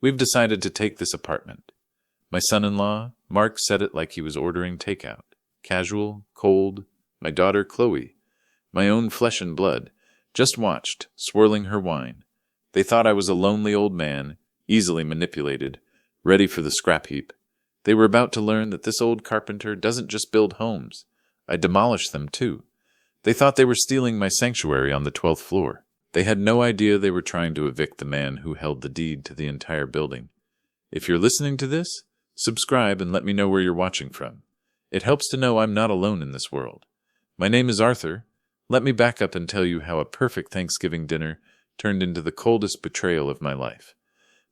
We've decided to take this apartment. My son-in-law, Mark, said it like he was ordering takeout. Casual, cold. My daughter, Chloe, my own flesh and blood, just watched, swirling her wine. They thought I was a lonely old man, easily manipulated, ready for the scrap heap. They were about to learn that this old carpenter doesn't just build homes. I demolish them too. They thought they were stealing my sanctuary on the 12th floor. They had no idea they were trying to evict the man who held the deed to the entire building. If you're listening to this, subscribe and let me know where you're watching from. It helps to know I'm not alone in this world. My name is Arthur. Let me back up and tell you how a perfect Thanksgiving dinner turned into the coldest betrayal of my life.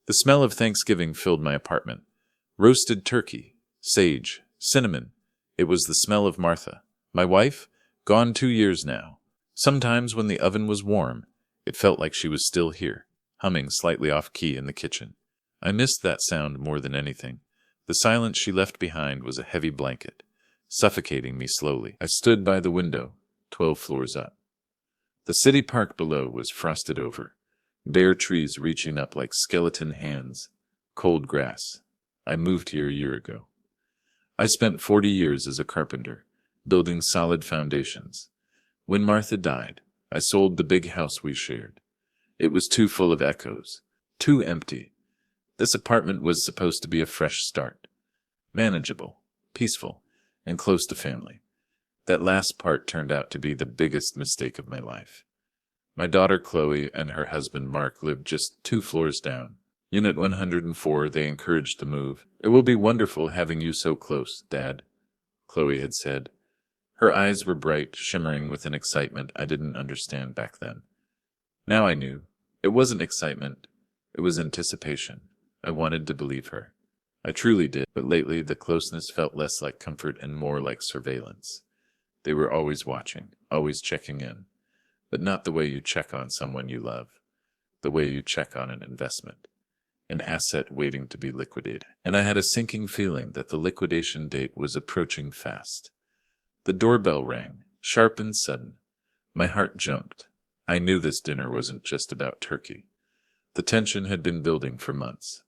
The smell of Thanksgiving filled my apartment. Roasted turkey, sage, cinnamon. It was the smell of Martha, my wife, gone 2 years now. Sometimes when the oven was warm, it felt like she was still here, humming slightly off-key in the kitchen. I missed that sound more than anything. The silence she left behind was a heavy blanket, suffocating me slowly. I stood by the window, 12 floors up. The city park below was frosted over, bare trees reaching up like skeleton hands, cold grass. I moved here a year ago. I spent 40 years as a carpenter, building solid foundations. When Martha died, I sold the big house we shared. It was too full of echoes, too empty. This apartment was supposed to be a fresh start. Manageable, peaceful, and close to family. That last part turned out to be the biggest mistake of my life. My daughter Chloe and her husband Mark lived just 2 floors down. Unit 104, they encouraged the move. "It will be wonderful having you so close, Dad," Chloe had said. Her eyes were bright, shimmering with an excitement I didn't understand back then. Now I knew. It wasn't excitement. It was anticipation. I wanted to believe her. I truly did, but lately the closeness felt less like comfort and more like surveillance. They were always watching, always checking in, but not the way you check on someone you love, the way you check on an investment, an asset waiting to be liquidated. And I had a sinking feeling that the liquidation date was approaching fast. The doorbell rang, sharp and sudden. My heart jumped. I knew this dinner wasn't just about turkey. The tension had been building for months.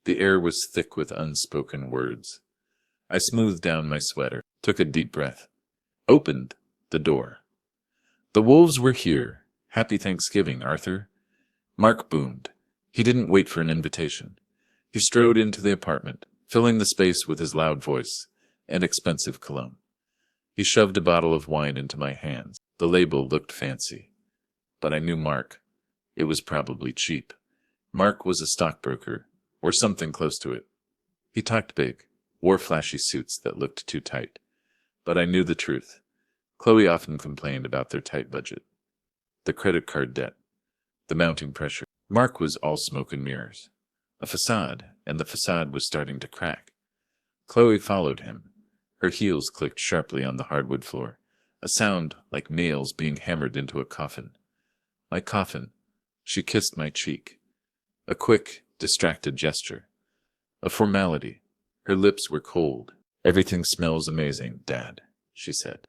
The air was thick with unspoken words. I smoothed down my sweater, took a deep breath, opened the door. The wolves were here. "Happy Thanksgiving, Arthur." Mark boomed. He didn't wait for an invitation. He strode into the apartment, filling the space with his loud voice and expensive cologne. He shoved a bottle of wine into my hands. The label looked fancy, but I knew Mark. It was probably cheap. Mark was a stockbroker, or something close to it. He talked big, wore flashy suits that looked too tight. But I knew the truth. Chloe often complained about their tight budget. The credit card debt. The mounting pressure. Mark was all smoke and mirrors. A facade, and the facade was starting to crack. Chloe followed him. Her heels clicked sharply on the hardwood floor, a sound like nails being hammered into a coffin. My coffin. She kissed my cheek. A quick, distracted gesture. A formality. Her lips were cold. "Everything smells amazing, Dad," she said.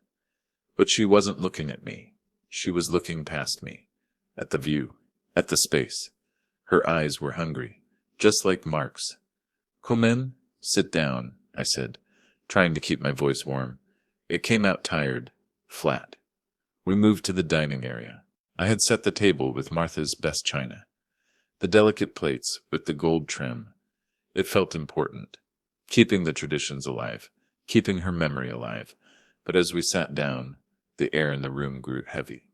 But she wasn't looking at me. She was looking past me. At the view. At the space. Her eyes were hungry, just like Mark's. "Come in, sit down," I said, trying to keep my voice warm. It came out tired, flat. We moved to the dining area. I had set the table with Martha's best china. The delicate plates with the gold trim. It felt important, keeping the traditions alive, keeping her memory alive. But as we sat down, the air in the room grew heavy.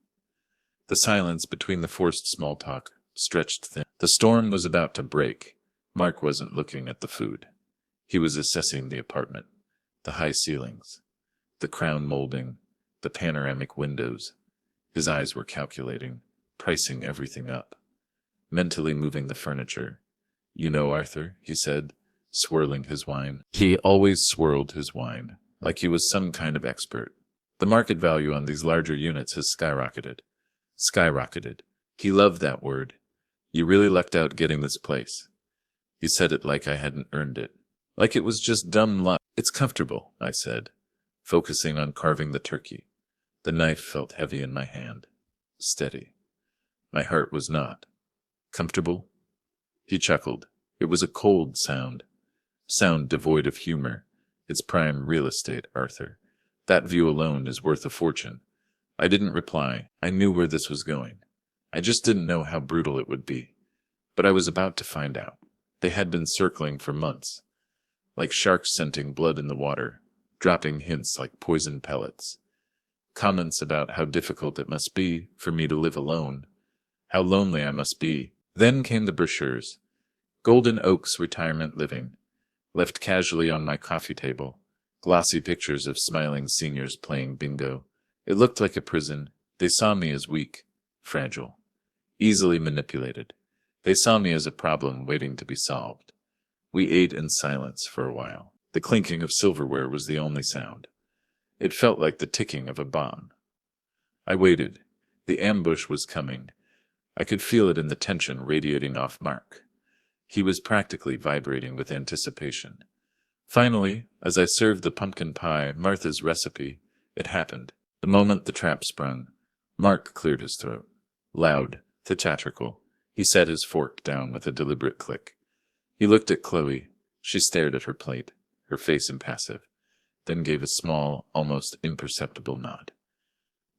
The silence between the forced small talk stretched thin. The storm was about to break. Mark wasn't looking at the food. He was assessing the apartment, the high ceilings, the crown molding, the panoramic windows. His eyes were calculating, pricing everything up, mentally moving the furniture. "You know, Arthur," he said, swirling his wine. He always swirled his wine, like he was some kind of expert. "The market value on these larger units has skyrocketed." Skyrocketed. He loved that word. "You really lucked out getting this place." He said it like I hadn't earned it. Like it was just dumb luck. "It's comfortable," I said, focusing on carving the turkey. The knife felt heavy in my hand. Steady. My heart was not. "Comfortable?" He chuckled. It was a cold sound devoid of humor. It's prime real estate, Arthur. That view alone is worth a fortune. I didn't reply. I knew where this was going. I just didn't know how brutal it would be. But I was about to find out. They had been circling for months, like sharks scenting blood in the water, dropping hints like poison pellets. Comments about how difficult it must be for me to live alone, how lonely I must be. Then came the brochures. Golden Oaks Retirement Living, left casually on my coffee table. Glossy pictures of smiling seniors playing bingo. It looked like a prison. They saw me as weak, fragile, easily manipulated. They saw me as a problem waiting to be solved. We ate in silence for a while. The clinking of silverware was the only sound. It felt like the ticking of a bomb. I waited. The ambush was coming. I could feel it in the tension radiating off Mark. He was practically vibrating with anticipation. Finally, as I served the pumpkin pie, Martha's recipe, it happened. The moment the trap sprung, Mark cleared his throat. Loud, theatrical, he set his fork down with a deliberate click. He looked at Chloe. She stared at her plate, her face impassive, then gave a small, almost imperceptible nod.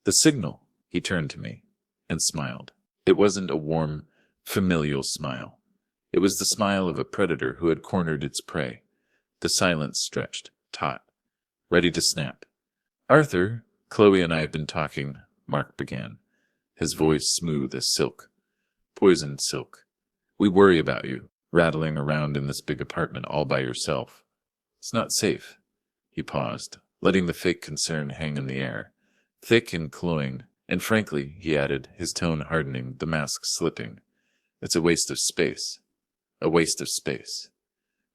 The signal, he turned to me, and smiled. It wasn't a warm, familial smile. It was the smile of a predator who had cornered its prey. The silence stretched, taut, ready to snap. Arthur, Chloe and I have been talking, Mark began, his voice smooth as silk. Poisoned silk. We worry about you, rattling around in this big apartment all by yourself. It's not safe. He paused, letting the fake concern hang in the air, thick and cloying, and frankly, he added, his tone hardening, the mask slipping. It's a waste of space. A waste of space.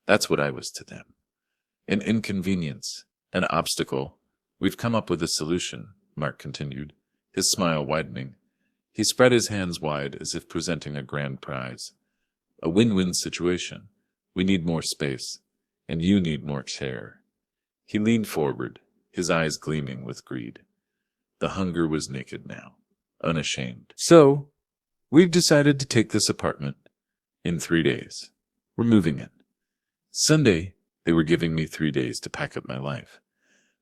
That's what I was to them. An inconvenience, an obstacle. We've come up with a solution, Mark continued, his smile widening. He spread his hands wide as if presenting a grand prize. A win-win situation. We need more space, and you need more chair. He leaned forward, his eyes gleaming with greed. The hunger was naked now, unashamed. So, we've decided to take this apartment in 3 days. We're moving in. Sunday, they were giving me 3 days to pack up my life.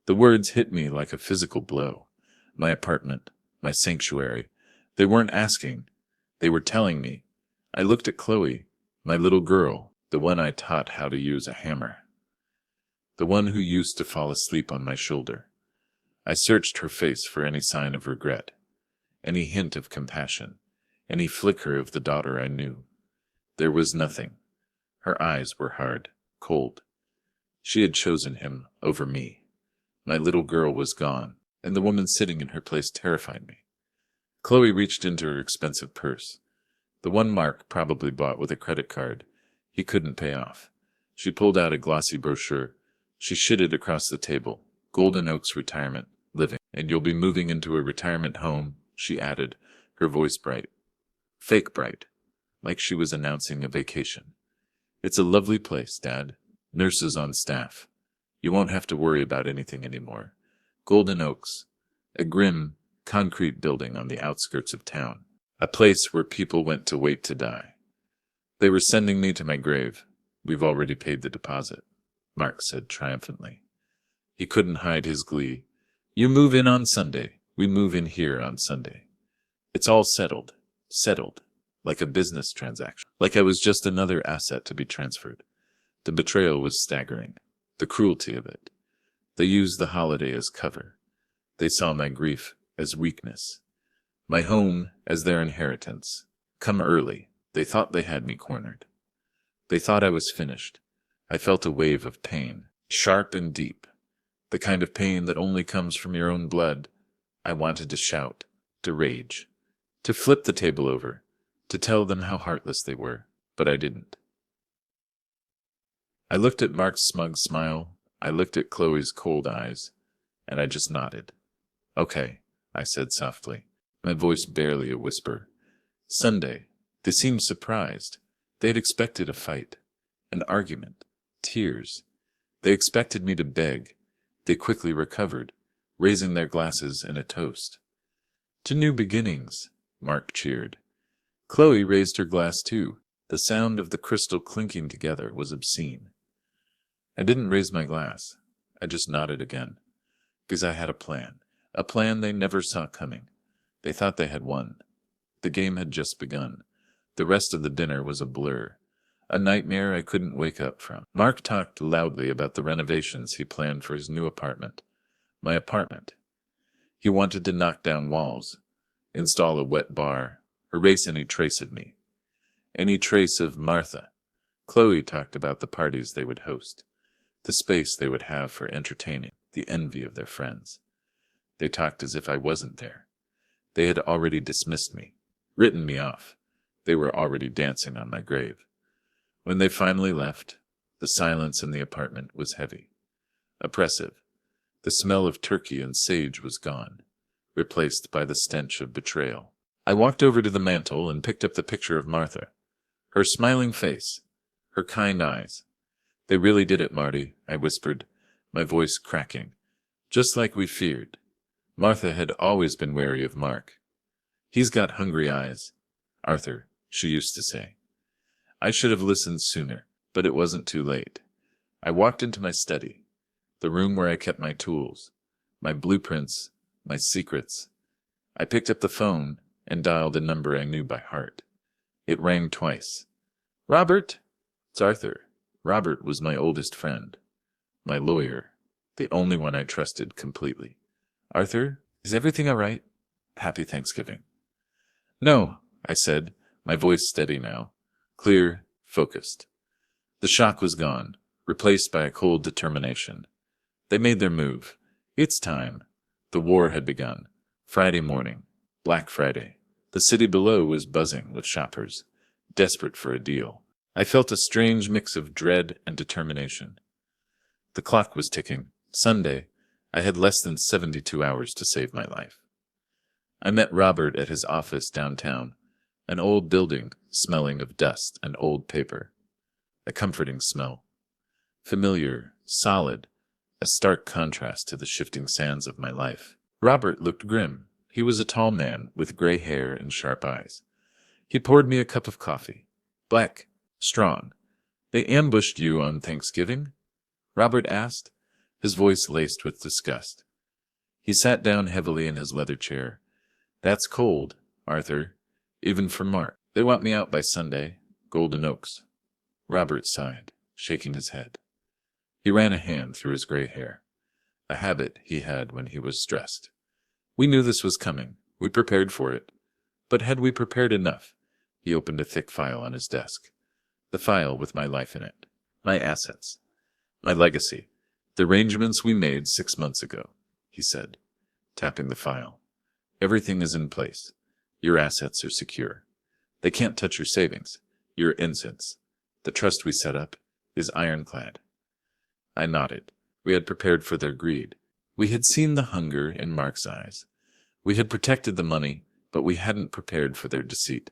The words hit me like a physical blow. My apartment, my sanctuary. They weren't asking. They were telling me. I looked at Chloe, my little girl, the one I taught how to use a hammer. The one who used to fall asleep on my shoulder. I searched her face for any sign of regret, any hint of compassion, any flicker of the daughter I knew. There was nothing. Her eyes were hard, cold. She had chosen him over me. My little girl was gone, and the woman sitting in her place terrified me. Chloe reached into her expensive purse, the one Mark probably bought with a credit card he couldn't pay off. She pulled out a glossy brochure. She shitted across the table. Golden Oaks Retirement Living. And you'll be moving into a retirement home, she added, her voice bright. Fake bright, like she was announcing a vacation. It's a lovely place, Dad. Nurses on staff. You won't have to worry about anything anymore. Golden Oaks, a grim, concrete building on the outskirts of town. A place where people went to wait to die. They were sending me to my grave. We've already paid the deposit, Mark said triumphantly. He couldn't hide his glee. You move in on Sunday. We move in here on Sunday. It's all settled. Settled. Like a business transaction. Like I was just another asset to be transferred. The betrayal was staggering. The cruelty of it. They used the holiday as cover. They saw my grief as weakness. My home as their inheritance. Come early. They thought they had me cornered. They thought I was finished. I felt a wave of pain, sharp and deep. The kind of pain that only comes from your own blood. I wanted to shout, to rage, to flip the table over, to tell them how heartless they were, but I didn't. I looked at Mark's smug smile, I looked at Chloe's cold eyes, and I just nodded. Okay, I said softly, my voice barely a whisper. Sunday. They seemed surprised. They had expected a fight, an argument, tears. They expected me to beg. They quickly recovered, raising their glasses in a toast. To new beginnings, Mark cheered. Chloe raised her glass too. The sound of the crystal clinking together was obscene. I didn't raise my glass. I just nodded again. Because I had a plan. A plan they never saw coming. They thought they had won. The game had just begun. The rest of the dinner was a blur. A nightmare I couldn't wake up from. Mark talked loudly about the renovations he planned for his new apartment. My apartment. He wanted to knock down walls, install a wet bar, erase any trace of me. Any trace of Martha. Chloe talked about the parties they would host, the space they would have for entertaining, the envy of their friends. They talked as if I wasn't there. They had already dismissed me, written me off. They were already dancing on my grave. When they finally left, the silence in the apartment was heavy, oppressive. The smell of turkey and sage was gone, replaced by the stench of betrayal. I walked over to the mantel and picked up the picture of Martha. Her smiling face, her kind eyes. They really did it, Marty, I whispered, my voice cracking. Just like we feared. Martha had always been wary of Mark. He's got hungry eyes, Arthur, she used to say. I should have listened sooner, but it wasn't too late. I walked into my study, the room where I kept my tools, my blueprints, my secrets. I picked up the phone and dialed a number I knew by heart. It rang twice. Robert? It's Arthur. Robert was my oldest friend, my lawyer, the only one I trusted completely. Arthur, is everything all right? Happy Thanksgiving. No, I said, my voice steady now, clear, focused. The shock was gone, replaced by a cold determination. They made their move. It's time. The war had begun. Friday morning, Black Friday. The city below was buzzing with shoppers, desperate for a deal. I felt a strange mix of dread and determination. The clock was ticking. Sunday. I had less than 72 hours to save my life. I met Robert at his office downtown, an old building smelling of dust and old paper. A comforting smell. Familiar, solid, a stark contrast to the shifting sands of my life. Robert looked grim. He was a tall man with gray hair and sharp eyes. He poured me a cup of coffee. Black, strong. They ambushed you on Thanksgiving? Robert asked, his voice laced with disgust. He sat down heavily in his leather chair. That's cold, Arthur, even for Mark. They want me out by Sunday, Golden Oaks. Robert sighed, shaking his head. He ran a hand through his gray hair, a habit he had when he was stressed. We knew this was coming. We prepared for it. But had we prepared enough? He opened a thick file on his desk. The file with my life in it. My assets. My legacy. The arrangements we made 6 months ago, he said, tapping the file. Everything is in place. Your assets are secure. They can't touch your savings, your innocence. The trust we set up is ironclad. I nodded. We had prepared for their greed. We had seen the hunger in Mark's eyes. We had protected the money, but we hadn't prepared for their deceit.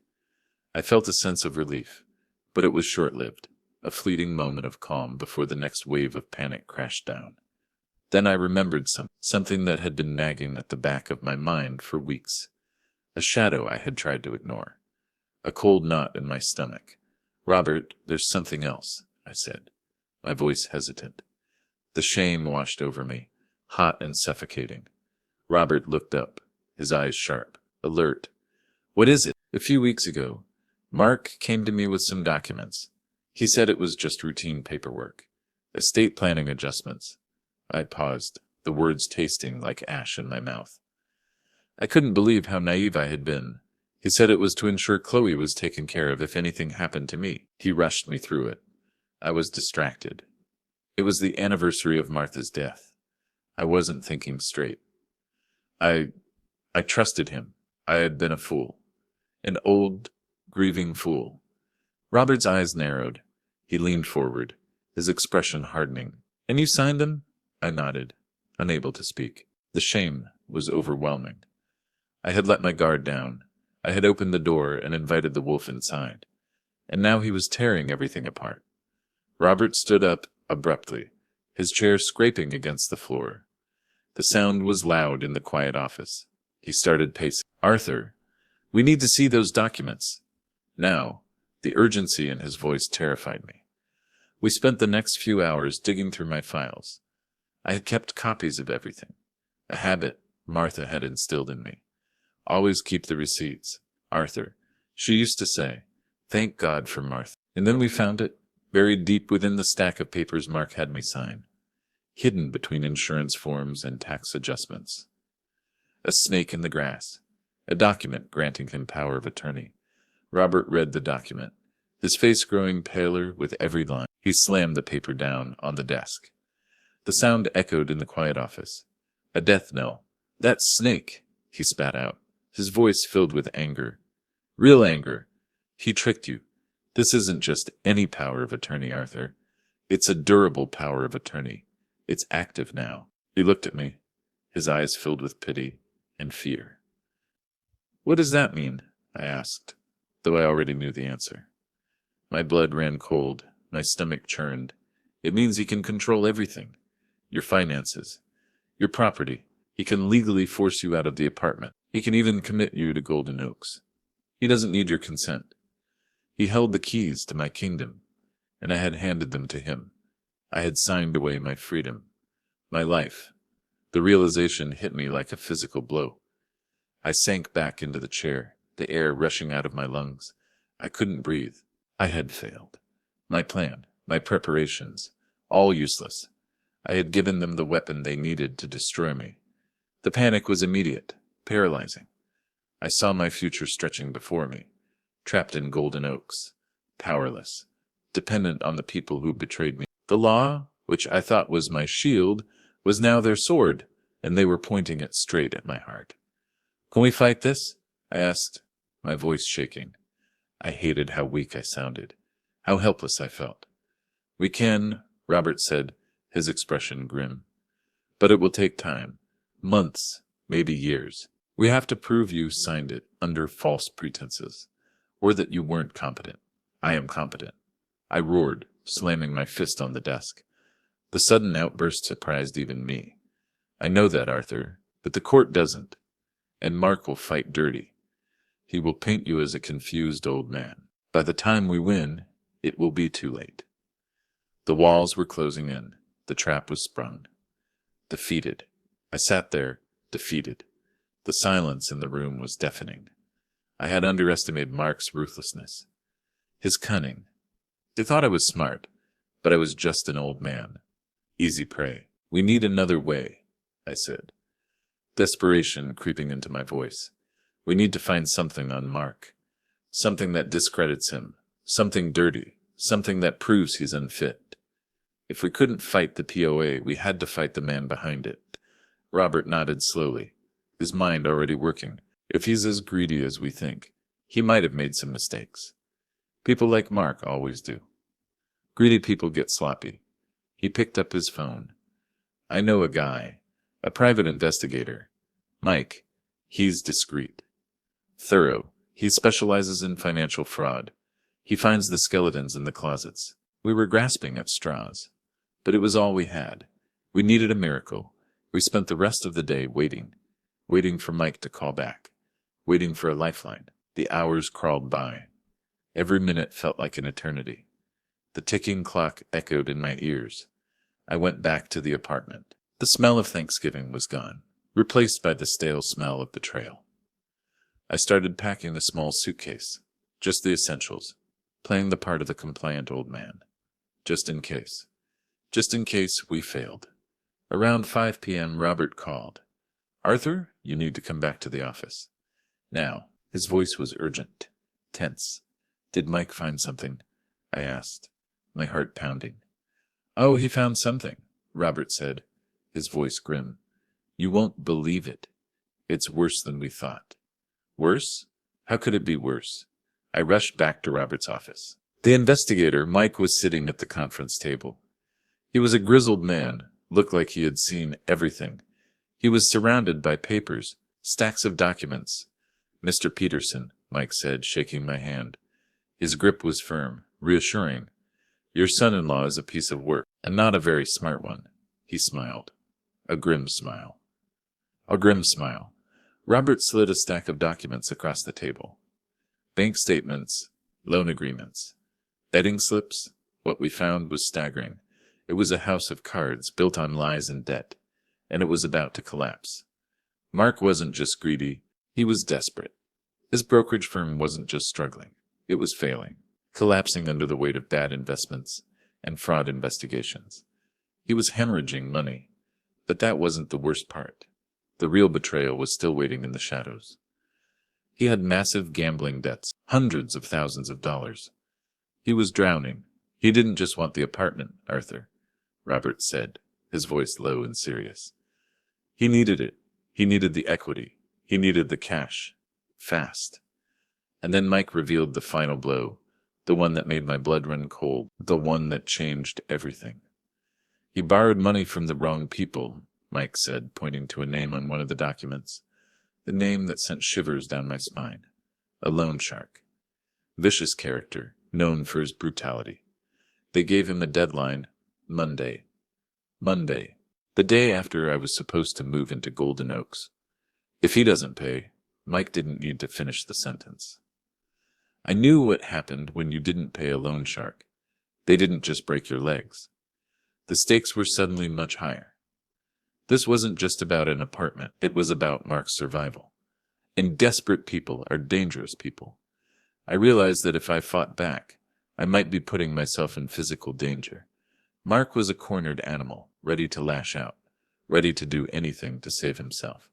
I felt a sense of relief, but it was short-lived, a fleeting moment of calm before the next wave of panic crashed down. Then I remembered something that had been nagging at the back of my mind for weeks. A shadow I had tried to ignore. A cold knot in my stomach. Robert, there's something else, I said, my voice hesitant. The shame washed over me, hot and suffocating. Robert looked up, his eyes sharp, alert. What is it? A few weeks ago, Mark came to me with some documents. He said it was just routine paperwork, estate planning adjustments. I paused, the words tasting like ash in my mouth. I couldn't believe how naive I had been. He said it was to ensure Chloe was taken care of if anything happened to me. He rushed me through it. I was distracted. It was the anniversary of Martha's death. I wasn't thinking straight. I trusted him. I had been a fool. An old, grieving fool. Robert's eyes narrowed. He leaned forward, his expression hardening. And you signed them? I nodded, unable to speak. The shame was overwhelming. I had let my guard down. I had opened the door and invited the wolf inside. And now he was tearing everything apart. Robert stood up abruptly, his chair scraping against the floor. The sound was loud in the quiet office. He started pacing. Arthur, we need to see those documents. Now, The urgency in his voice terrified me. We spent the next few hours digging through my files. I had kept copies of everything, a habit Martha had instilled in me. Always keep the receipts, Arthur. She used to say, "Thank God for Martha." And then we found it, buried deep within the stack of papers Mark had me sign, hidden between insurance forms and tax adjustments. A snake in the grass, a document granting him power of attorney. Robert read the document, his face growing paler with every line. He slammed the paper down on the desk. The sound echoed in the quiet office. A death knell. "That snake," he spat out, his voice filled with anger. Real anger. He tricked you. This isn't just any power of attorney, Arthur. It's a durable power of attorney. It's active now. He looked at me, his eyes filled with pity and fear. "What does that mean?" I asked, though I already knew the answer. My blood ran cold, my stomach churned. "It means he can control everything. Your finances, your property. He can legally force you out of the apartment. He can even commit you to Golden Oaks. He doesn't need your consent. He held the keys to my kingdom, and I had handed them to him. I had signed away my freedom, my life." The realization hit me like a physical blow. I sank back into the chair, the air rushing out of my lungs. I couldn't breathe. I had failed. My plan, my preparations, all useless. I had given them the weapon they needed to destroy me. The panic was immediate, paralyzing. I saw my future stretching before me, trapped in Golden Oaks, powerless, dependent on the people who betrayed me. The law, which I thought was my shield, was now their sword, and they were pointing it straight at my heart. "Can we fight this?" I asked, my voice shaking. I hated how weak I sounded, how helpless I felt. "We can," Robert said, his expression grim. "But it will take time, months, maybe years. We have to prove you signed it under false pretenses, or that you weren't competent. I am competent." I roared, slamming my fist on the desk. The sudden outburst surprised even me. "I know that, Arthur, but the court doesn't. And Mark will fight dirty. He will paint you as a confused old man. By the time we win, it will be too late." The walls were closing in. The trap was sprung. Defeated. I sat there, defeated. The silence in the room was deafening. I had underestimated Mark's ruthlessness, his cunning. They thought I was smart, but I was just an old man. Easy prey. "We need another way," I said, desperation creeping into my voice. "We need to find something on Mark, something that discredits him, something dirty, something that proves he's unfit. If we couldn't fight the POA, we had to fight the man behind it." Robert nodded slowly, his mind already working. "If he's as greedy as we think, he might have made some mistakes. People like Mark always do. Greedy people get sloppy." He picked up his phone. "I know a guy, a private investigator. Mike. He's discreet, thorough. He specializes in financial fraud. He finds the skeletons in the closets." We were grasping at straws, but it was all we had. We needed a miracle. We spent the rest of the day waiting for Mike to call back, waiting for a lifeline. The hours crawled by. Every minute felt like an eternity. The ticking clock echoed in my ears. I went back to the apartment. The smell of Thanksgiving was gone, replaced by the stale smell of betrayal. I started packing a small suitcase, just the essentials, playing the part of the compliant old man. Just in case. Just in case we failed. Around 5 p.m., Robert called. "Arthur, you need to come back to the office. Now." His voice was urgent, tense. "Did Mike find something?" I asked, my heart pounding. "Oh, he found something," Robert said, his voice grim. "You won't believe it. It's worse than we thought." "Worse? How could it be worse?" I rushed back to Robert's office. The investigator, Mike, was sitting at the conference table. He was a grizzled man, looked like he had seen everything. He was surrounded by papers, stacks of documents. "Mr. Peterson," Mike said, shaking my hand. His grip was firm, reassuring. "Your son-in-law is a piece of work, and not a very smart one." He smiled. A grim smile. Robert slid a stack of documents across the table. Bank statements, loan agreements, betting slips. What we found was staggering. It was a house of cards built on lies and debt, and it was about to collapse. Mark wasn't just greedy, he was desperate. His brokerage firm wasn't just struggling, it was failing, collapsing under the weight of bad investments and fraud investigations. He was hemorrhaging money, but that wasn't the worst part. The real betrayal was still waiting in the shadows. He had massive gambling debts, hundreds of thousands of dollars. He was drowning. He didn't just want the apartment, Arthur, Robert said, his voice low and serious. He needed it. He needed the equity. He needed the cash. Fast. And then Mike revealed the final blow, the one that made my blood run cold, the one that changed everything. He borrowed money from the wrong people, Mike said, pointing to a name on one of the documents. The name that sent shivers down my spine. A loan shark. Vicious character, known for his brutality. They gave him a deadline, Monday. Monday. The day after I was supposed to move into Golden Oaks. If he doesn't pay, Mike didn't need to finish the sentence. I knew what happened when you didn't pay a loan shark. They didn't just break your legs. The stakes were suddenly much higher. This wasn't just about an apartment, it was about Mark's survival. And desperate people are dangerous people. I realized that if I fought back, I might be putting myself in physical danger. Mark was a cornered animal, ready to lash out, ready to do anything to save himself.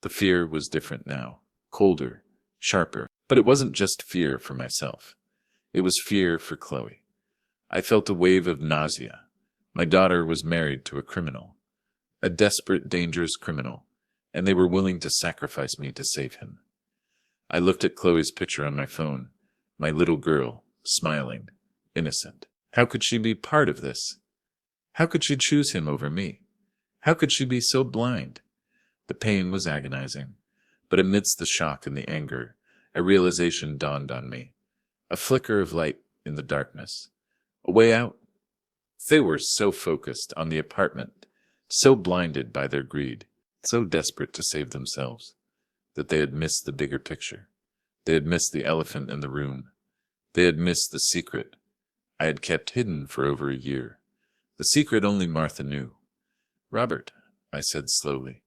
The fear was different now, colder, sharper, but it wasn't just fear for myself. It was fear for Chloe. I felt a wave of nausea. My daughter was married to a criminal, a desperate, dangerous criminal, and they were willing to sacrifice me to save him. I looked at Chloe's picture on my phone, my little girl, smiling, innocent. How could she be part of this? How could she choose him over me? How could she be so blind? The pain was agonizing, but amidst the shock and the anger, a realization dawned on me. A flicker of light in the darkness. A way out. They were so focused on the apartment, so blinded by their greed, so desperate to save themselves, that they had missed the bigger picture. They had missed the elephant in the room. They had missed the secret I had kept hidden for over a year. The secret only Martha knew. Robert, I said slowly,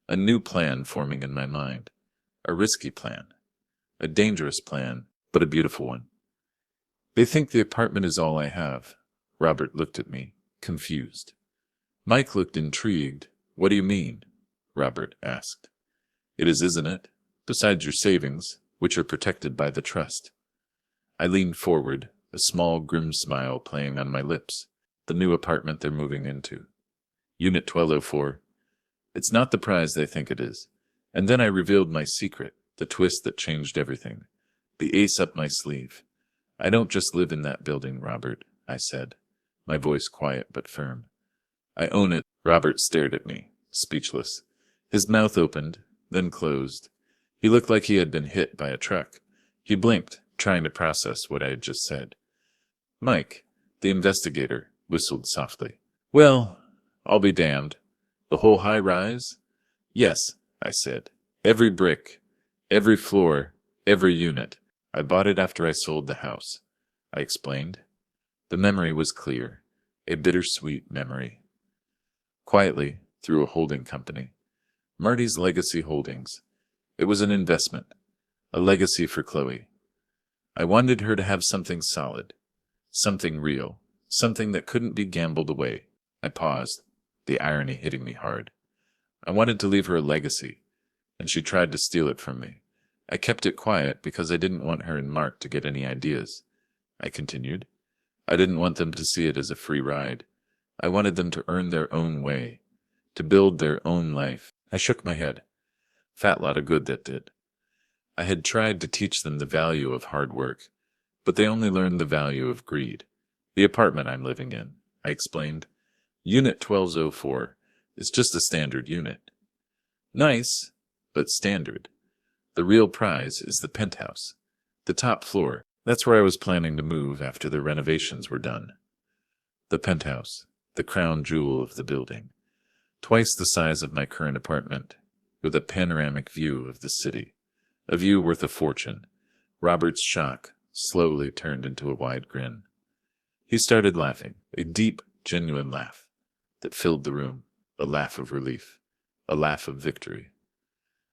a new plan forming in my mind. A risky plan. A dangerous plan, but a beautiful one. They think the apartment is all I have. Robert looked at me, confused. Mike looked intrigued. What do you mean? Robert asked. It is, isn't it? Besides your savings, which are protected by the trust. I leaned forward, a small, grim smile playing on my lips. The new apartment they're moving into. Unit 1204. It's not the prize they think it is. And then I revealed my secret, the twist that changed everything. The ace up my sleeve. I don't just live in that building, Robert, I said, my voice quiet but firm. I own it. Robert stared at me, speechless. His mouth opened, then closed. He looked like he had been hit by a truck. He blinked, trying to process what I had just said. Mike, the investigator, whistled softly. Well, I'll be damned. The whole high-rise? Yes, I said. Every brick, every floor, every unit. I bought it after I sold the house, I explained. The memory was clear, a bittersweet memory. Quietly, through a holding company. Marty's Legacy Holdings. It was an investment, a legacy for Chloe. I wanted her to have something solid, something real, something that couldn't be gambled away. I paused, the irony hitting me hard. I wanted to leave her a legacy, and she tried to steal it from me. I kept it quiet because I didn't want her and Mark to get any ideas. I continued. I didn't want them to see it as a free ride. I wanted them to earn their own way, to build their own life. I shook my head. Fat lot of good that did. I had tried to teach them the value of hard work, but they only learned the value of greed. The apartment I'm living in, I explained. Unit 1204 is just a standard unit. Nice, but standard. The real prize is the penthouse, the top floor. That's where I was planning to move after the renovations were done. The penthouse, the crown jewel of the building. Twice the size of my current apartment, with a panoramic view of the city. A view worth a fortune. Robert's shock, slowly turned into a wide grin. He started laughing, a deep, genuine laugh that filled the room, a laugh of relief, a laugh of victory.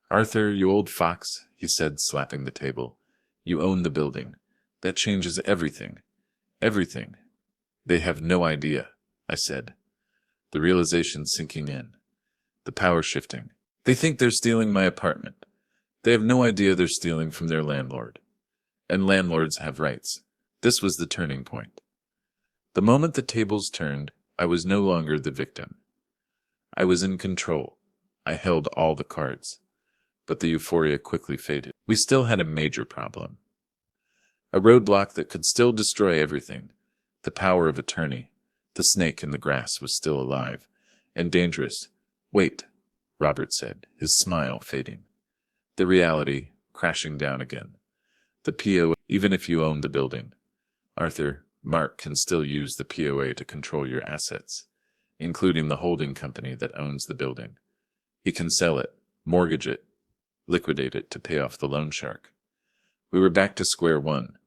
"Arthur, you old fox," he said, slapping the table. "You own the building. That changes everything. Everything." "They have no idea," I said, the realization sinking in. The power shifting. "They think they're stealing my apartment. They have no idea they're stealing from their landlord. And landlords have rights." This was the turning point. The moment the tables turned, I was no longer the victim. I was in control. I held all the cards. But the euphoria quickly faded. We still had a major problem. A roadblock that could still destroy everything. The power of attorney. The snake in the grass was still alive and dangerous. "Wait," Robert said, his smile fading. "The reality crashing down again. The POA, even if you own the building. Arthur, Mark can still use the POA to control your assets, including the holding company that owns the building. He can sell it, mortgage it, liquidate it to pay off the loan shark." We were back to square one.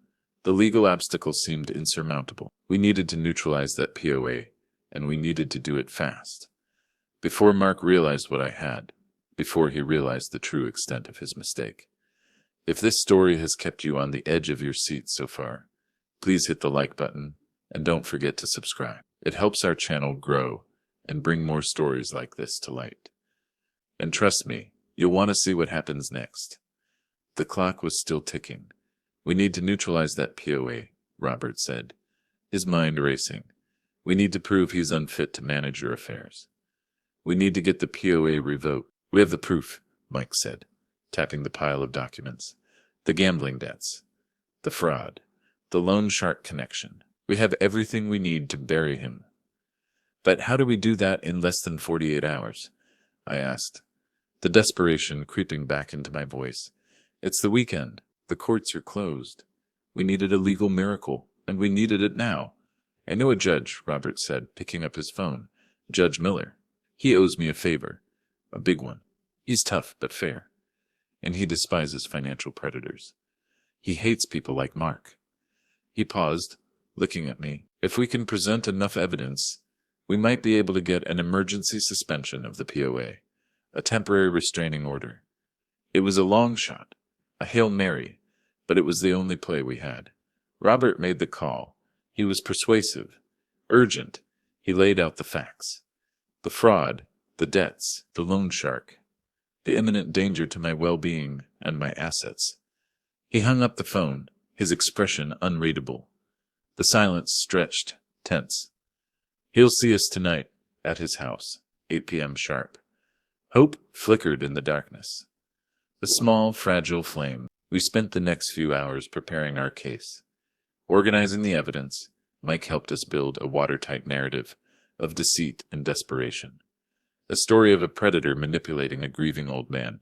The legal obstacle seemed insurmountable. We needed to neutralize that POA, and we needed to do it fast. Before Mark realized what I had, before he realized the true extent of his mistake. If this story has kept you on the edge of your seat so far, please hit the like button, and don't forget to subscribe. It helps our channel grow and bring more stories like this to light. And trust me, you'll want to see what happens next. The clock was still ticking. "We need to neutralize that POA," Robert said, his mind racing. "We need to prove he's unfit to manage your affairs. We need to get the POA revoked." "We have the proof," Mike said, tapping the pile of documents. "The gambling debts, the fraud, the loan shark connection. We have everything we need to bury him." "But how do we do that in less than 48 hours? I asked, the desperation creeping back into my voice. "It's the weekend. The courts are closed. We needed a legal miracle, and we needed it now." "I know a judge," Robert said, picking up his phone. "Judge Miller. He owes me a favor. A big one. He's tough but fair. And he despises financial predators. He hates people like Mark." He paused, looking at me. "If we can present enough evidence, we might be able to get an emergency suspension of the POA, a temporary restraining order." It was a long shot, a Hail Mary, but it was the only play we had. Robert made the call. He was persuasive, urgent. He laid out the facts. The fraud, the debts, the loan shark, the imminent danger to my well-being and my assets. He hung up the phone, his expression unreadable. The silence stretched, tense. "He'll see us tonight, at his house, 8 p.m. sharp." Hope flickered in the darkness. A small, fragile flame. We spent the next few hours preparing our case. Organizing the evidence, Mike helped us build a watertight narrative of deceit and desperation. A story of a predator manipulating a grieving old man.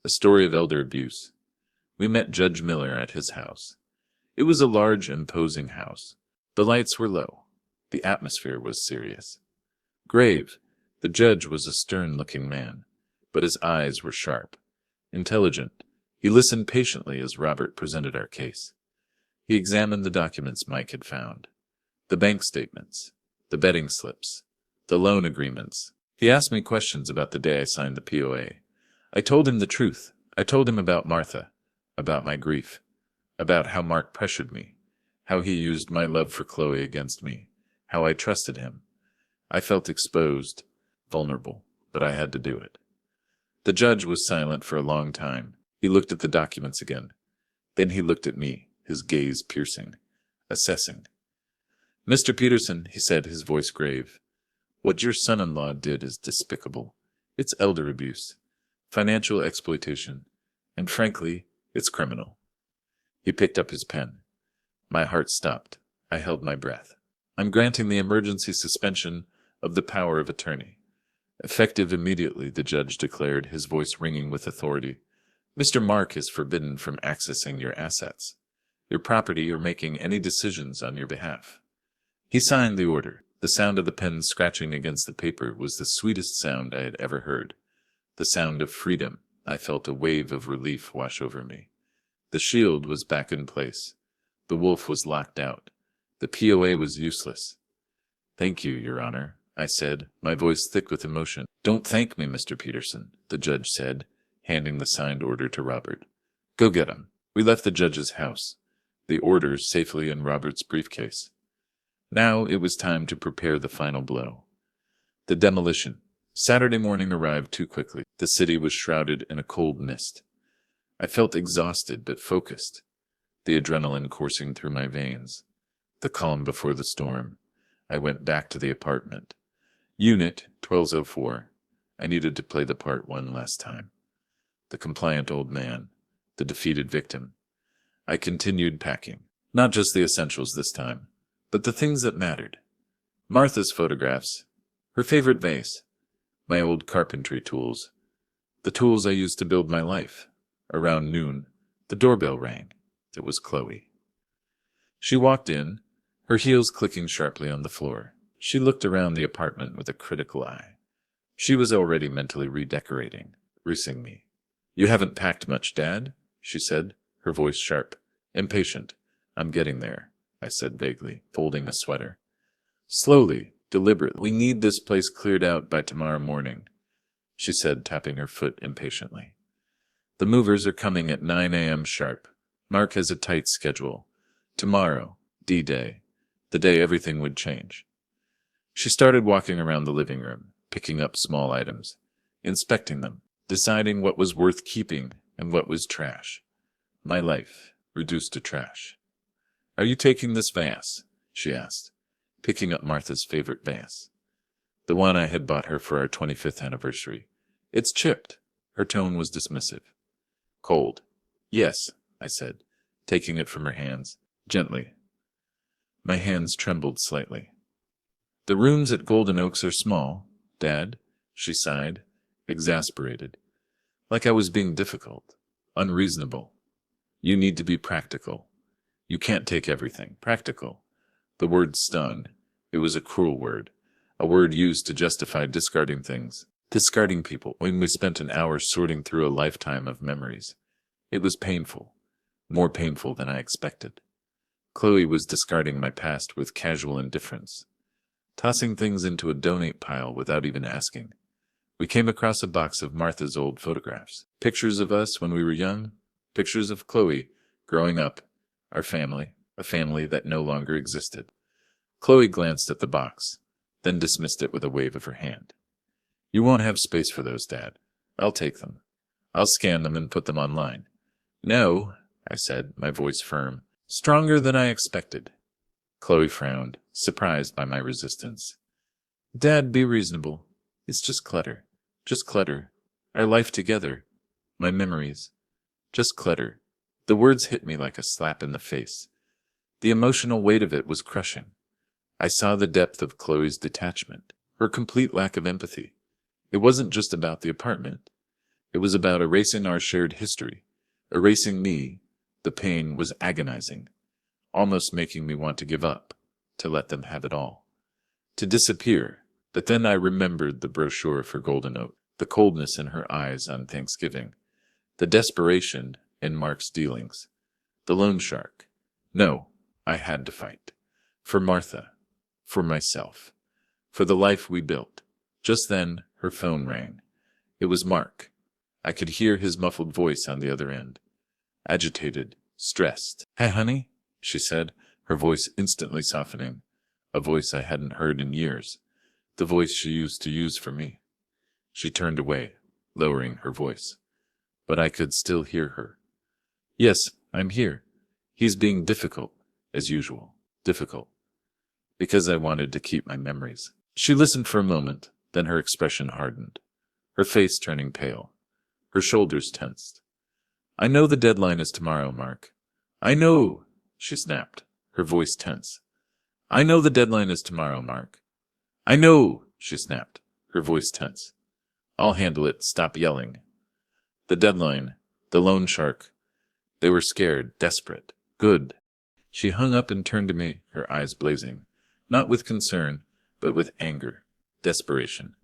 A story of elder abuse. We met Judge Miller at his house. It was a large, imposing house. The lights were low. The atmosphere was serious. Grave. The judge was a stern-looking man, but his eyes were sharp. Intelligent. He listened patiently as Robert presented our case. He examined the documents Mike had found. The bank statements, the betting slips, the loan agreements. He asked me questions about the day I signed the POA. I told him the truth. I told him about Martha, about my grief, about how Mark pressured me, how he used my love for Chloe against me, how I trusted him. I felt exposed, vulnerable, but I had to do it. The judge was silent for a long time. He looked at the documents again. Then he looked at me, his gaze piercing, assessing. "Mr. Peterson," he said, his voice grave, "what your son-in-law did is despicable. It's elder abuse, financial exploitation, and frankly, it's criminal." He picked up his pen. My heart stopped. I held my breath. "I'm granting the emergency suspension of the power of attorney. Effective immediately," the judge declared, his voice ringing with authority. "Mr. Mark is forbidden from accessing your assets, your property, or making any decisions on your behalf." He signed the order. The sound of the pen scratching against the paper was the sweetest sound I had ever heard. The sound of freedom. I felt a wave of relief wash over me. The shield was back in place. The wolf was locked out. The POA was useless. "Thank you, Your Honor," I said, my voice thick with emotion. "Don't thank me, Mr. Peterson," the judge said, handing the signed order to Robert. "Go get him." We left the judge's house, the orders safely in Robert's briefcase. Now it was time to prepare the final blow. The demolition. Saturday morning arrived too quickly. The city was shrouded in a cold mist. I felt exhausted but focused, the adrenaline coursing through my veins. The calm before the storm. I went back to the apartment. Unit 1204. I needed to play the part one last time. The compliant old man. The defeated victim. I continued packing. Not just the essentials this time, but the things that mattered. Martha's photographs. Her favorite vase. My old carpentry tools. The tools I used to build my life. Around noon, the doorbell rang. It was Chloe. She walked in, her heels clicking sharply on the floor. She looked around the apartment with a critical eye. She was already mentally redecorating, racing me. "You haven't packed much, Dad?" she said, her voice sharp, impatient. "I'm getting there," I said vaguely, folding a sweater. "Slowly, deliberately. We need this place cleared out by tomorrow morning," she said, tapping her foot impatiently. "The movers are coming at 9 a.m. sharp. Mark has a tight schedule. Tomorrow, D-Day, the day everything would change." She started walking around the living room, picking up small items, inspecting them, deciding what was worth keeping and what was trash. My life, reduced to trash. "Are you taking this vase?" she asked, picking up Martha's favorite vase. The one I had bought her for our 25th anniversary. "It's chipped." Her tone was dismissive. "Cold." "Yes," I said, taking it from her hands, gently. My hands trembled slightly. "The rooms at Golden Oaks are small, Dad," she sighed, exasperated. Like I was being difficult, unreasonable. "You need to be practical. You can't take everything." Practical. The word stung. It was a cruel word, a word used to justify discarding things, discarding people, when we spent an hour sorting through a lifetime of memories. It was painful, more painful than I expected. Chloe was discarding my past with casual indifference, tossing things into a donate pile without even asking. We came across a box of Martha's old photographs. Pictures of us when we were young, pictures of Chloe growing up, our family, a family that no longer existed. Chloe glanced at the box, then dismissed it with a wave of her hand. "You won't have space for those, Dad. I'll take them. I'll scan them and put them online." "No," I said, my voice firm, stronger than I expected. Chloe frowned, surprised by my resistance. "Dad, be reasonable. It's just clutter. Just clutter. Our life together. My memories. Just clutter." The words hit me like a slap in the face. The emotional weight of it was crushing. I saw the depth of Chloe's detachment, her complete lack of empathy. It wasn't just about the apartment. It was about erasing our shared history, erasing me. The pain was agonizing, almost making me want to give up, to let them have it all, to disappear. But then I remembered the brochure for Golden Oak, the coldness in her eyes on Thanksgiving, the desperation in Mark's dealings, the loan shark. No, I had to fight. For Martha, for myself, for the life we built. Just then, her phone rang. It was Mark. I could hear his muffled voice on the other end. Agitated, stressed. "Hey, honey," she said, her voice instantly softening, a voice I hadn't heard in years, the voice she used to use for me. She turned away, lowering her voice, but I could still hear her. "Yes, I'm here. He's being difficult, as usual. Difficult. Because I wanted to keep my memories." She listened for a moment, then her expression hardened, her face turning pale, her shoulders tensed. "I know the deadline is tomorrow, Mark. I know," she snapped, her voice tense. "I know the deadline is tomorrow, Mark. I know," she snapped, her voice tense. "I'll handle it. Stop yelling." The deadline, the loan shark. They were scared, desperate. Good. She hung up and turned to me, her eyes blazing, not with concern, but with anger, desperation.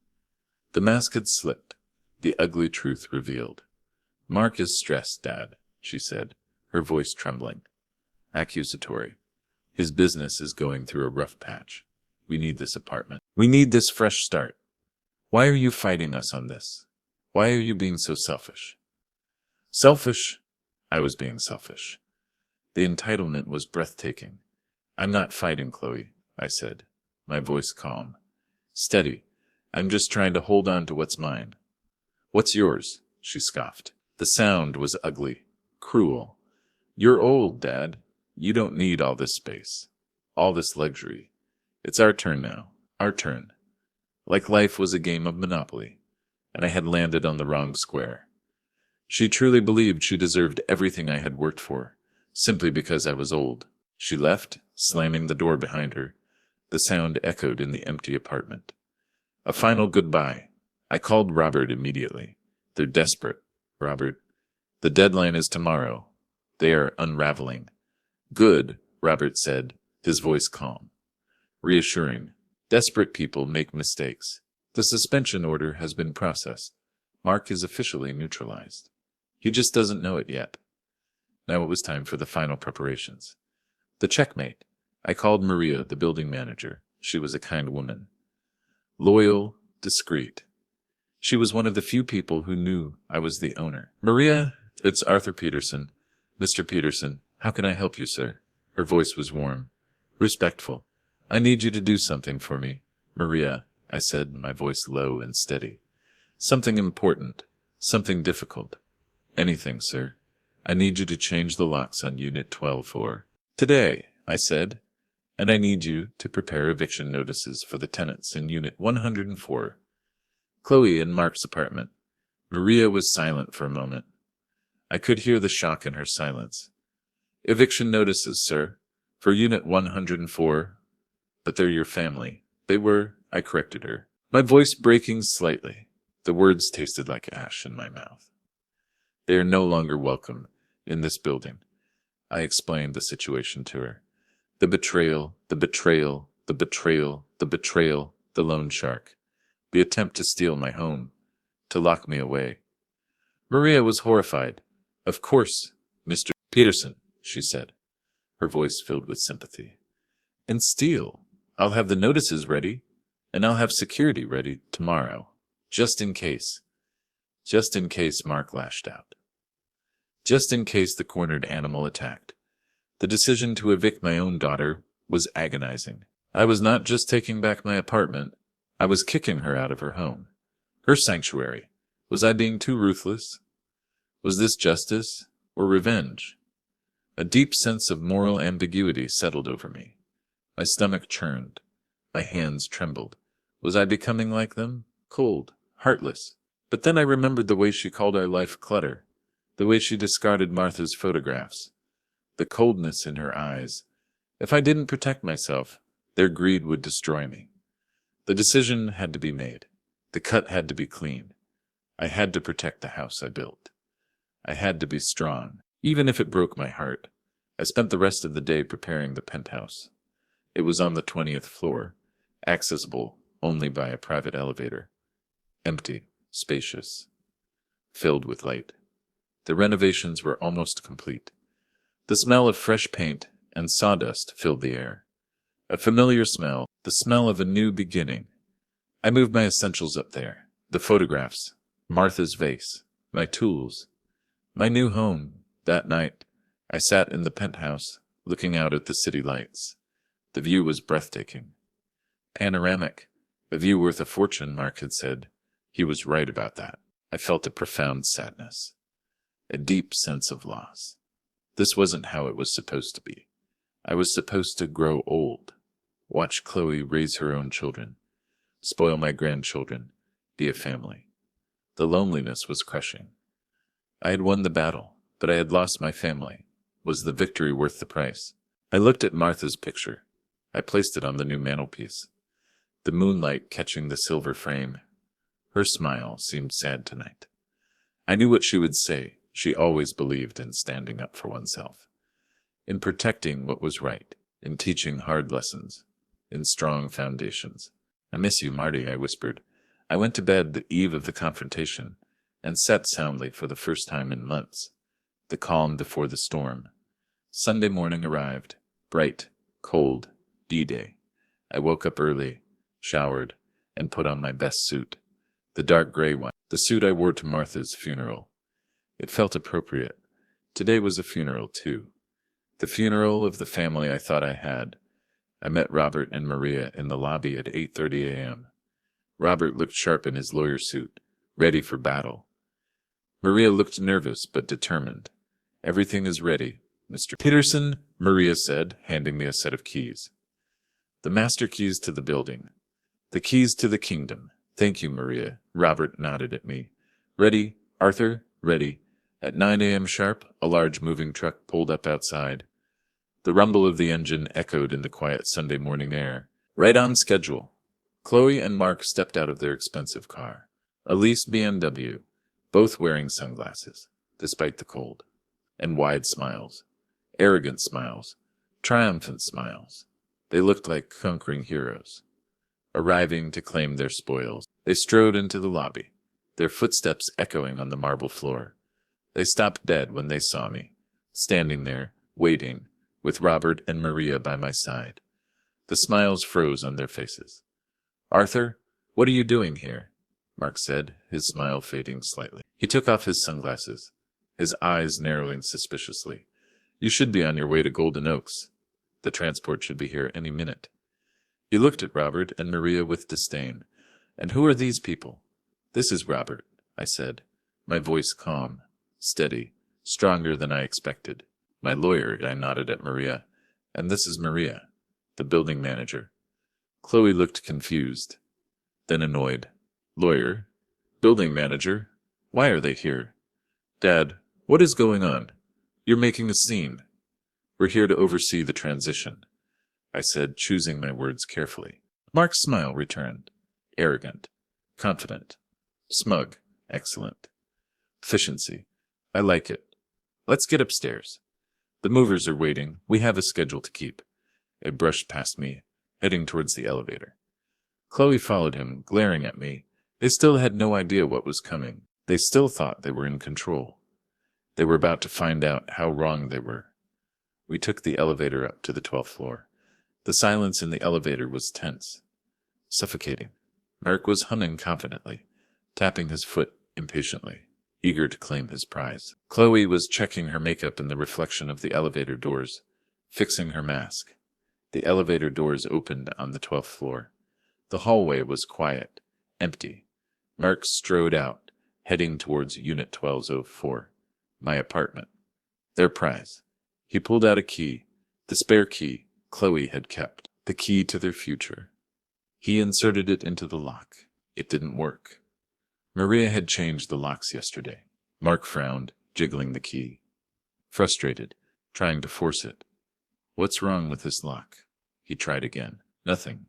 The mask had slipped, the ugly truth revealed. "Mark is stressed, Dad," she said, her voice trembling. Accusatory. His business is going through a rough patch. We need this apartment. We need this fresh start. Why are you fighting us on this? Why are you being so selfish? Selfish? I was being selfish. The entitlement was breathtaking. I'm not fighting, Chloe, I said, my voice calm. Steady. I'm just trying to hold on to what's mine. What's yours? She scoffed. The sound was ugly, cruel. You're old, Dad. You don't need all this space, all this luxury. It's our turn now, our turn. Like life was a game of Monopoly, and I had landed on the wrong square. She truly believed she deserved everything I had worked for, simply because I was old. She left, slamming the door behind her. The sound echoed in the empty apartment. A final goodbye. I called Robert immediately. They're desperate, Robert. The deadline is tomorrow. They are unraveling. Good, Robert said, his voice calm. Reassuring. Desperate people make mistakes. The suspension order has been processed. Mark is officially neutralized. He just doesn't know it yet. Now it was time for the final preparations. The checkmate. I called Maria, the building manager. She was a kind woman. Loyal, discreet. She was one of the few people who knew I was the owner. Maria, it's Arthur Peterson. Mr. Peterson, how can I help you, sir? Her voice was warm, respectful. I need you to do something for me. Maria, I said, my voice low and steady. Something important, something difficult. Anything, sir. I need you to change the locks on Unit 12-4. Today, I said, and I need you to prepare eviction notices for the tenants in Unit 104. Chloe in Mark's apartment. Maria was silent for a moment. I could hear the shock in her silence. Eviction notices, sir, for Unit 104. But they're your family. They were, I corrected her, my voice breaking slightly. The words tasted like ash in my mouth. They are no longer welcome in this building. I explained the situation to her. The betrayal, the betrayal, the betrayal, the betrayal, the loan shark. The attempt to steal my home, to lock me away. Maria was horrified. Of course, Mr. Peterson, she said, her voice filled with sympathy. And steal. I'll have the notices ready, and I'll have security ready tomorrow, just in case. Just in case, Mark lashed out. Just in case the cornered animal attacked. The decision to evict my own daughter was agonizing. I was not just taking back my apartment, I was kicking her out of her home. Her sanctuary. Was I being too ruthless? Was this justice or revenge? A deep sense of moral ambiguity settled over me. My stomach churned. My hands trembled. Was I becoming like them? Cold, heartless. But then I remembered the way she called our life clutter, the way she discarded Martha's photographs, the coldness in her eyes. If I didn't protect myself, their greed would destroy me. The decision had to be made. The cut had to be clean. I had to protect the house I built. I had to be strong, even if it broke my heart. I spent the rest of the day preparing the penthouse. It was on the 20th floor, accessible only by a private elevator. Empty, spacious, filled with light. The renovations were almost complete. The smell of fresh paint and sawdust filled the air. A familiar smell, the smell of a new beginning. I moved my essentials up there. The photographs, Martha's vase, my tools, my new home. That night, I sat in the penthouse, looking out at the city lights. The view was breathtaking. Panoramic, a view worth a fortune, Mark had said. He was right about that. I felt a profound sadness, a deep sense of loss. This wasn't how it was supposed to be. I was supposed to grow old, watch Chloe raise her own children, spoil my grandchildren, be a family. The loneliness was crushing. I had won the battle, but I had lost my family. Was the victory worth the price? I looked at Martha's picture. I placed it on the new mantelpiece, the moonlight catching the silver frame. Her smile seemed sad tonight. I knew what she would say. She always believed in standing up for oneself, in protecting what was right, in teaching hard lessons, in strong foundations. I miss you, Marty, I whispered. I went to bed the eve of the confrontation and sat soundly for the first time in months, the calm before the storm. Sunday morning arrived. Bright, cold, D-Day. I woke up early, showered, and put on my best suit. The dark gray one. The suit I wore to Martha's funeral. It felt appropriate. Today was a funeral, too. The funeral of the family I thought I had. I met Robert and Maria in the lobby at 8:30 a.m. Robert looked sharp in his lawyer suit, ready for battle. Maria looked nervous but determined. "Everything is ready, Mr. Peterson," Maria said, handing me a set of keys. "The master keys to the building. The keys to the kingdom. Thank you, Maria." Robert nodded at me. "Ready, Arthur? Ready." At 9 a.m. sharp, a large moving truck pulled up outside. The rumble of the engine echoed in the quiet Sunday morning air. Right on schedule. Chloe and Mark stepped out of their expensive car, a leased BMW, both wearing sunglasses, despite the cold, and wide smiles, arrogant smiles, triumphant smiles. They looked like conquering heroes, arriving to claim their spoils. They strode into the lobby, their footsteps echoing on the marble floor. They stopped dead when they saw me, standing there, waiting, with Robert and Maria by my side. The smiles froze on their faces. "Arthur, what are you doing here?" Mark said, his smile fading slightly. He took off his sunglasses, his eyes narrowing suspiciously. "You should be on your way to Golden Oaks. The transport should be here any minute." He looked at Robert and Maria with disdain. "And who are these people?" "This is Robert," I said, my voice calm, steady, stronger than I expected. "My lawyer," I nodded at Maria. "And this is Maria, the building manager." Chloe looked confused, then annoyed. "Lawyer? Building manager? Why are they here?" "Dad, what is going on? You're making a scene." "We're here to oversee the transition," I said, choosing my words carefully. Mark's smile returned. Arrogant, confident, smug, excellent. Efficiency. I like it. "Let's get upstairs. The movers are waiting. We have a schedule to keep." It brushed past me, heading towards the elevator. Chloe followed him, glaring at me. They still had no idea what was coming. They still thought they were in control. They were about to find out how wrong they were. We took the elevator up to the 12th floor. The silence in the elevator was tense, suffocating. Mark was humming confidently, tapping his foot impatiently, eager to claim his prize. Chloe was checking her makeup in the reflection of the elevator doors, fixing her mask. The elevator doors opened on the 12th floor. The hallway was quiet, empty. Mark strode out, heading towards Unit 1204, my apartment. Their prize. He pulled out a key, the spare key Chloe had kept, the key to their future. He inserted it into the lock. It didn't work. Maria had changed the locks yesterday. Mark frowned, jiggling the key. Frustrated, trying to force it. "What's wrong with this lock?" He tried again. Nothing.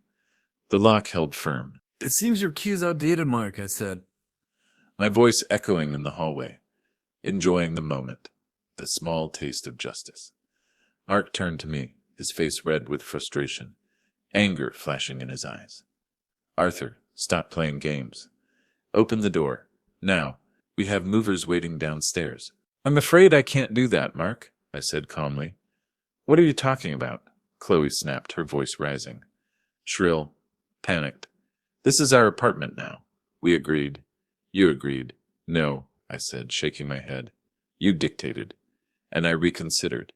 The lock held firm. "It seems your key is outdated, Mark," I said. My voice echoing in the hallway, enjoying the moment, the small taste of justice. Mark turned to me, his face red with frustration, anger flashing in his eyes. "Arthur, stop playing games. Open the door. Now. We have movers waiting downstairs." "I'm afraid I can't do that, Mark," I said calmly. "What are you talking about?" Chloe snapped, her voice rising. Shrill, panicked. "This is our apartment now." We agreed. You agreed. "No," I said, shaking my head. "You dictated." And I reconsidered.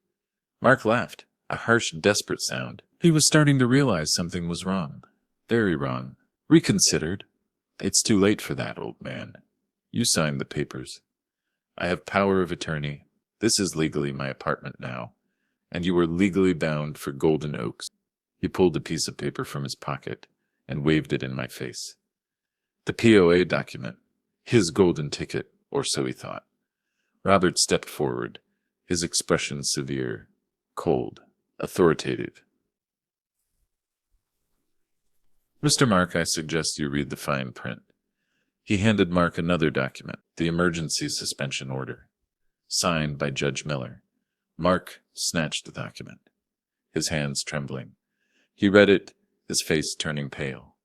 Mark laughed, a harsh, desperate sound. He was starting to realize something was wrong. Very wrong. "Reconsidered? It's too late for that, old man. You signed the papers. I have power of attorney. This is legally my apartment now, and you are legally bound for Golden Oaks." He pulled a piece of paper from his pocket and waved it in my face. The POA document. His golden ticket, or so he thought. Robert stepped forward, his expression severe, cold, authoritative. "Mr. Mark, I suggest you read the fine print." He handed Mark another document, the emergency suspension order, signed by Judge Miller. Mark snatched the document, his hands trembling. He read it, his face turning pale.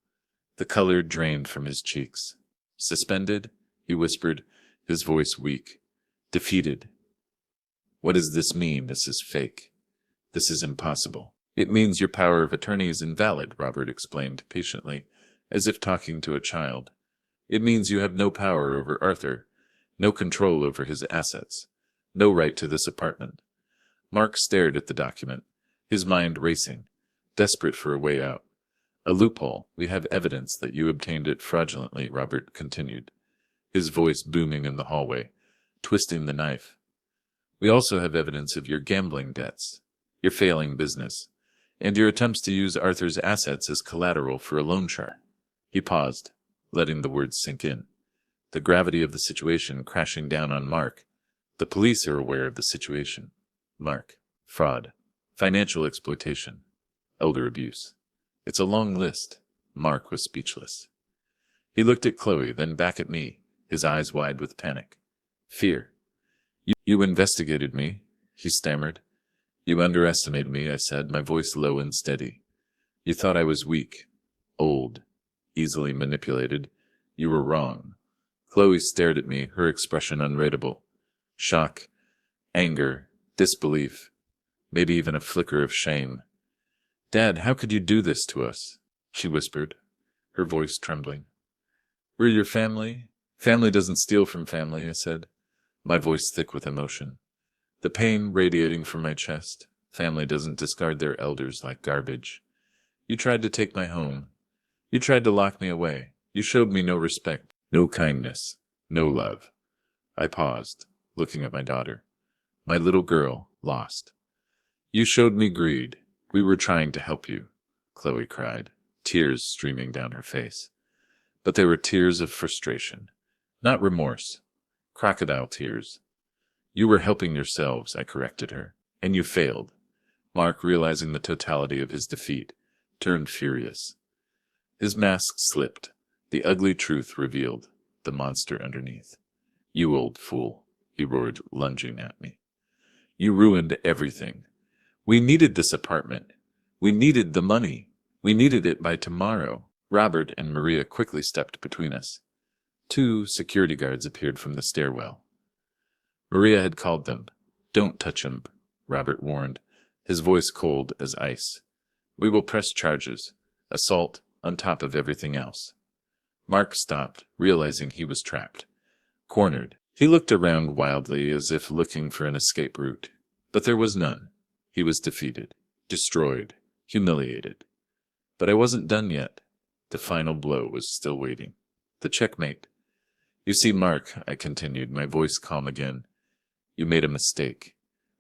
The color drained from his cheeks. "Suspended?" he whispered, his voice weak. "Defeated." "What does this mean? This is fake." This is impossible. It means your power of attorney is invalid, Robert explained patiently, as if talking to a child. It means you have no power over Arthur, no control over his assets, no right to this apartment. Mark stared at the document, his mind racing, desperate for a way out. A loophole. We have evidence that you obtained it fraudulently, Robert continued, his voice booming in the hallway, twisting the knife. We also have evidence of your gambling debts, your failing business, and your attempts to use Arthur's assets as collateral for a loan shark. He paused, letting the words sink in. The gravity of the situation crashing down on Mark. The police are aware of the situation. Mark. Fraud. Financial exploitation. Elder abuse. It's a long list. Mark was speechless. He looked at Chloe, then back at me, his eyes wide with panic. Fear. You investigated me, he stammered. You underestimated me, I said, my voice low and steady. You thought I was weak, old, easily manipulated. You were wrong. Chloe stared at me, her expression unreadable. Shock, anger, disbelief, maybe even a flicker of shame. Dad, how could you do this to us? She whispered, her voice trembling. We're your family. Family doesn't steal from family, I said, my voice thick with emotion. The pain radiating from my chest. Family doesn't discard their elders like garbage. You tried to take my home. You tried to lock me away. You showed me no respect, no kindness, no love. I paused, looking at my daughter. My little girl, lost. You showed me greed. We were trying to help you, Chloe cried, tears streaming down her face. But they were tears of frustration, not remorse, crocodile tears. You were helping yourselves, I corrected her, and you failed. Mark, realizing the totality of his defeat, turned furious. His mask slipped, the ugly truth revealed, the monster underneath. You old fool, he roared, lunging at me. You ruined everything. We needed this apartment. We needed the money. We needed it by tomorrow. Robert and Maria quickly stepped between us. 2 security guards appeared from the stairwell. Maria had called them. Don't touch him, Robert warned, his voice cold as ice. We will press charges, assault, on top of everything else. Mark stopped, realizing he was trapped. Cornered, he looked around wildly as if looking for an escape route. But there was none. He was defeated, destroyed, humiliated. But I wasn't done yet. The final blow was still waiting. The checkmate. You see, Mark, I continued, my voice calm again. You made a mistake.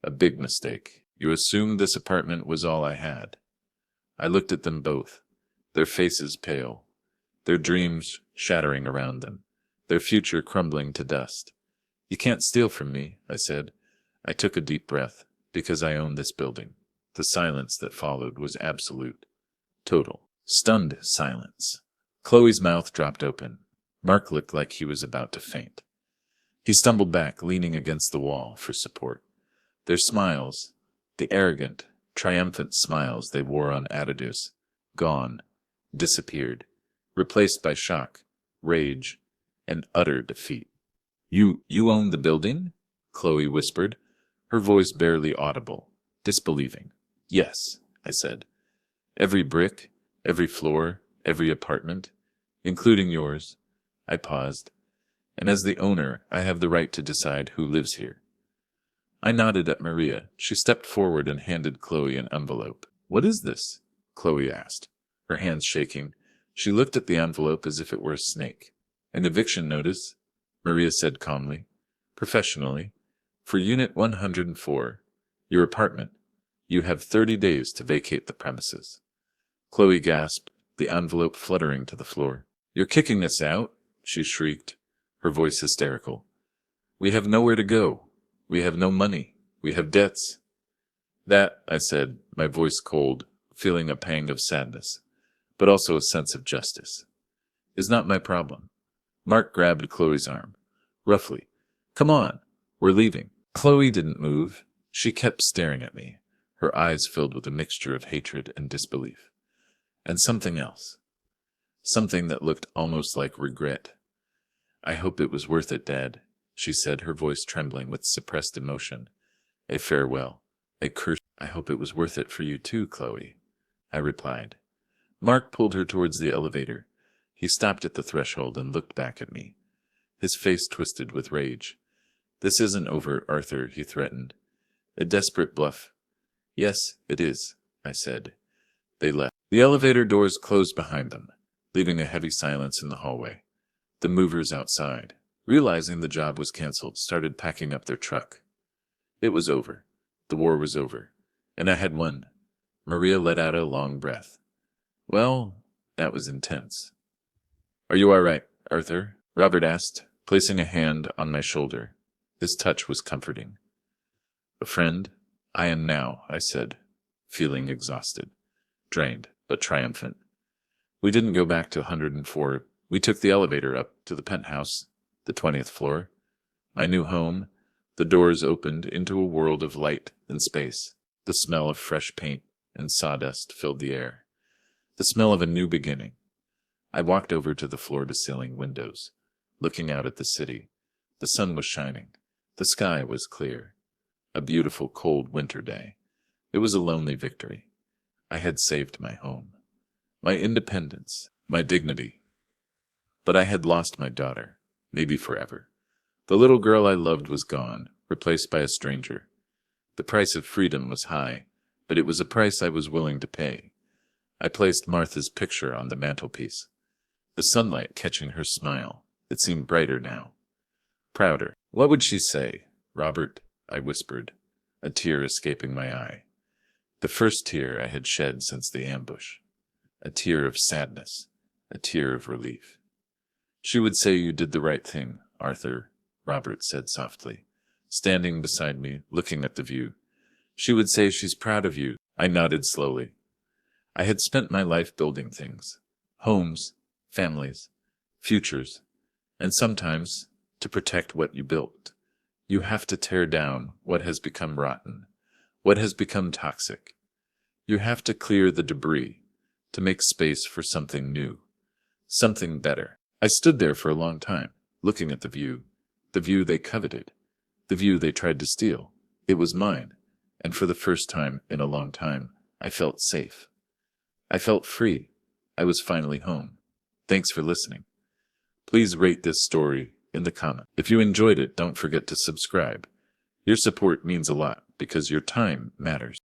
A big mistake. You assumed this apartment was all I had. I looked at them both, their faces pale, their dreams shattering around them, their future crumbling to dust. You can't steal from me, I said. I took a deep breath, because I own this building. The silence that followed was absolute. Total. Stunned silence. Chloe's mouth dropped open. Mark looked like he was about to faint. He stumbled back, leaning against the wall for support. Their smiles, the arrogant, triumphant smiles they wore on Atidus, gone, disappeared, replaced by shock, rage, and utter defeat. You own the building? Chloe whispered, her voice barely audible, disbelieving. Yes, I said. Every brick, every floor, every apartment, including yours. I paused. And as the owner, I have the right to decide who lives here. I nodded at Maria. She stepped forward and handed Chloe an envelope. What is this? Chloe asked, her hands shaking. She looked at the envelope as if it were a snake. An eviction notice, Maria said calmly, professionally. For Unit 104, your apartment. You have 30 days to vacate the premises. Chloe gasped, the envelope fluttering to the floor. You're kicking us out, she shrieked, her voice hysterical. We have nowhere to go. We have no money. We have debts. That, I said, my voice cold, feeling a pang of sadness, but also a sense of justice, is not my problem. Mark grabbed Chloe's arm, roughly. Come on, we're leaving. Chloe didn't move. She kept staring at me, her eyes filled with a mixture of hatred and disbelief. And something else. Something that looked almost like regret. I hope it was worth it, Dad, she said, her voice trembling with suppressed emotion. A farewell, a curse. I hope it was worth it for you too, Chloe, I replied. Mark pulled her towards the elevator. He stopped at the threshold and looked back at me. His face twisted with rage. This isn't over, Arthur, he threatened. A desperate bluff. Yes, it is, I said. They left. The elevator doors closed behind them, leaving a heavy silence in the hallway. The movers outside, realizing the job was canceled, started packing up their truck. It was over. The war was over. And I had won. Maria let out a long breath. Well, that was intense. Are you all right, Arthur? Robert asked, placing a hand on my shoulder. His touch was comforting. A friend? I am now, I said, feeling exhausted, drained, but triumphant. We didn't go back to 104. We took the elevator up to the penthouse, the 20th floor. My new home. The doors opened into a world of light and space. The smell of fresh paint and sawdust filled the air. The smell of a new beginning. I walked over to the floor-to-ceiling windows, looking out at the city. The sun was shining. The sky was clear. A beautiful cold winter day. It was a lonely victory. I had saved my home, my independence, my dignity. But I had lost my daughter, maybe forever. The little girl I loved was gone, replaced by a stranger. The price of freedom was high, but it was a price I was willing to pay. I placed Martha's picture on the mantelpiece. The sunlight catching her smile. It seemed brighter now. Prouder. What would she say, Robert? I whispered, a tear escaping my eye. The first tear I had shed since the ambush. A tear of sadness, a tear of relief. She would say you did the right thing, Arthur, Robert said softly, standing beside me, looking at the view. She would say she's proud of you. I nodded slowly. I had spent my life building things. Homes, families, futures, and sometimes, to protect what you built, you have to tear down what has become rotten, what has become toxic. You have to clear the debris to make space for something new, something better. I stood there for a long time, looking at the view they coveted, the view they tried to steal. It was mine, and for the first time in a long time, I felt safe. I felt free. I was finally home. Thanks for listening. Please rate this story in the comments. If you enjoyed it, don't forget to subscribe. Your support means a lot because your time matters.